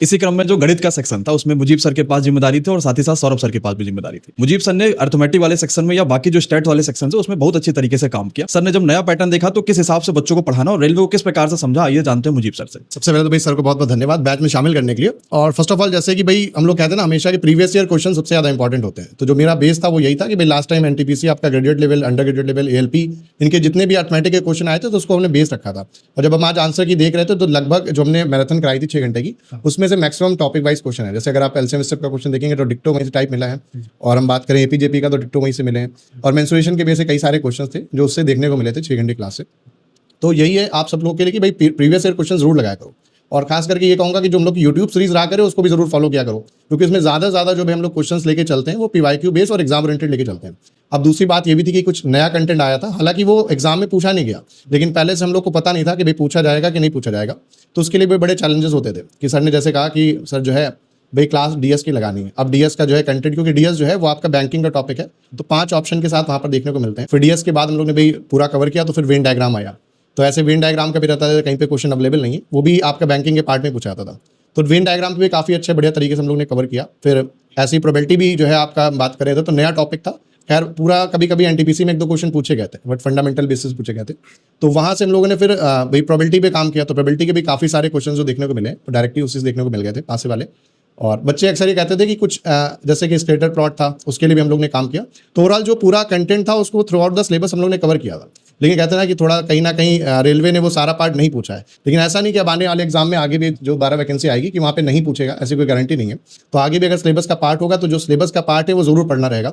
इसी क्रम में जो गणित का सेक्शन था उसमें मुजीब सर के पास जिम्मेदारी थी और साथ ही साथ सौरभ सर के पास भी जिम्मेदारी थी। मुजीब सर ने अर्थमेटिक वाले सेक्शन में या बाकी जो स्टैट वाले सेक्शन है उसमें बहुत अच्छी तरीके से काम किया। सर ने जब नया पैटर्न देखा तो किस हिसाब से बच्चों को पढ़ाना और रेलवे को किस प्रकार से समझा, आइए जानते हैं मुजीब सर से। सबसे पहले तो भाई सर को बहुत बहुत धन्यवाद बैच में शामिल करने के लिए। और फर्स्ट ऑफ ऑल जैसे कि भाई हम लोग कहते हैं ना हमेशा कि प्रीवियस ईयर क्वेश्चन सबसे ज्यादा इंपॉर्टेंट होते हैं, तो जो मेरा बेस था वो यही था कि भाई लास्ट टाइम एनटीपीसी आपका graduate level, under graduate level, ALP, इनके जितने भी अर्थमेटिक के क्वेश्चन आए थे तो उसको हमने बेस रखा था। और जब हम आज आंसर की देख रहे थे तो लगभग जो हमने मैराथन कराई थी 6 घंटे की, उसमें से मैक्सिमम टॉपिक वाइज क्वेश्चन है। जैसे अगर आप एलसीएम स्टेप का क्वेश्चन देखेंगे तो डिक्टो वहीं से टाइप मिला है, और हम बात करें एपीजेपी का तो डिक्टो वहीं से मिले हैं, और मेंसुरेशन के बेस से कई सारे क्वेश्चन थे जो उससे देखने को मिले थे 6 घंटे क्लास से। तो यही है आप सब लोगों के लिए कि भाई प्रीवियस ईयर क्वेश्चन जरूर लगाया करो, और खास करके ये कहूँगा कि जो हम लोग यूट्यूब सीरीज रहा करें उसको भी जरूर फॉलो किया करो, क्योंकि उसमें ज़्यादा से ज़्यादा जो भी हम लोग क्वेश्चंस लेके चलते हैं वो पीवाईक्यू बेस और एग्जाम ओरिएंटेड लेके चलते हैं। अब दूसरी बात ये भी थी कि कुछ नया कंटेंट आया था, हालांकि वो एग्जाम में पूछा नहीं गया, लेकिन पहले से हम लोग को पता नहीं था कि भाई पूछा जाएगा कि नहीं पूछा जाएगा, तो उसके लिए भी बड़े चैलेंजेस होते थे कि सर ने जैसे कहा कि सर जो है भाई क्लास डीएस की लगानी है। अब डीएस का जो है कंटेंट, क्योंकि डीएस जो है वो आपका बैंकिंग का टॉपिक है, तो 5 ऑप्शन के साथ वहाँ पर देखने को मिलते हैं। फिर डीएस के बाद हम लोग ने भाई पूरा कवर किया, तो फिर वेन डायग्राम आया, तो ऐसे वेन डायग्राम का भी रहता है, कहीं पे क्वेश्चन अवेलेबल नहीं है, वो भी आपका बैंकिंग के पार्ट में पूछा जाता था, तो वेन डायग्राम भी काफ़ी अच्छे बढ़िया तरीके से हम लोग ने कवर किया। फिर ऐसी प्रोबेबिलिटी भी जो है आपका बात करें तो नया टॉपिक था, खैर पूरा कभी कभी एनटीपीसी में 1-2 क्वेश्चन पूछे गए थे, बट फंडामेंटल बेसिस पूछे गए थे, तो वहाँ से हम लोगों ने फिर भाई प्रोबेबिलिटी पे काम किया, तो प्रोबेबिलिटी के भी काफ़ी सारे क्वेश्चन जो देखने को मिले तो डायरेक्टली उसी से देखने को मिल गए थे पासे वाले। और बच्चे अक्सर ये कहते थे कि कुछ जैसे कि स्केटर प्लॉट था उसके लिए भी हम लोग ने काम किया, तो ओवरऑल जो पूरा कंटेंट था उसको थ्रू आउट द सिलेबस हम लोग ने कवर किया था। लेकिन कहते हैं ना कि थोड़ा कहीं ना कहीं रेलवे ने वो सारा पार्ट नहीं पूछा है, लेकिन ऐसा नहीं कि अब आने वाले एग्जाम में आगे भी जो 12 वैकेंसी आएगी कि वहाँ पे नहीं पूछेगा, ऐसी कोई गारंटी नहीं है। तो आगे भी अगर सिलेबस का पार्ट होगा तो जो सिलेबस का पार्ट है वो जरूर पढ़ना रहेगा।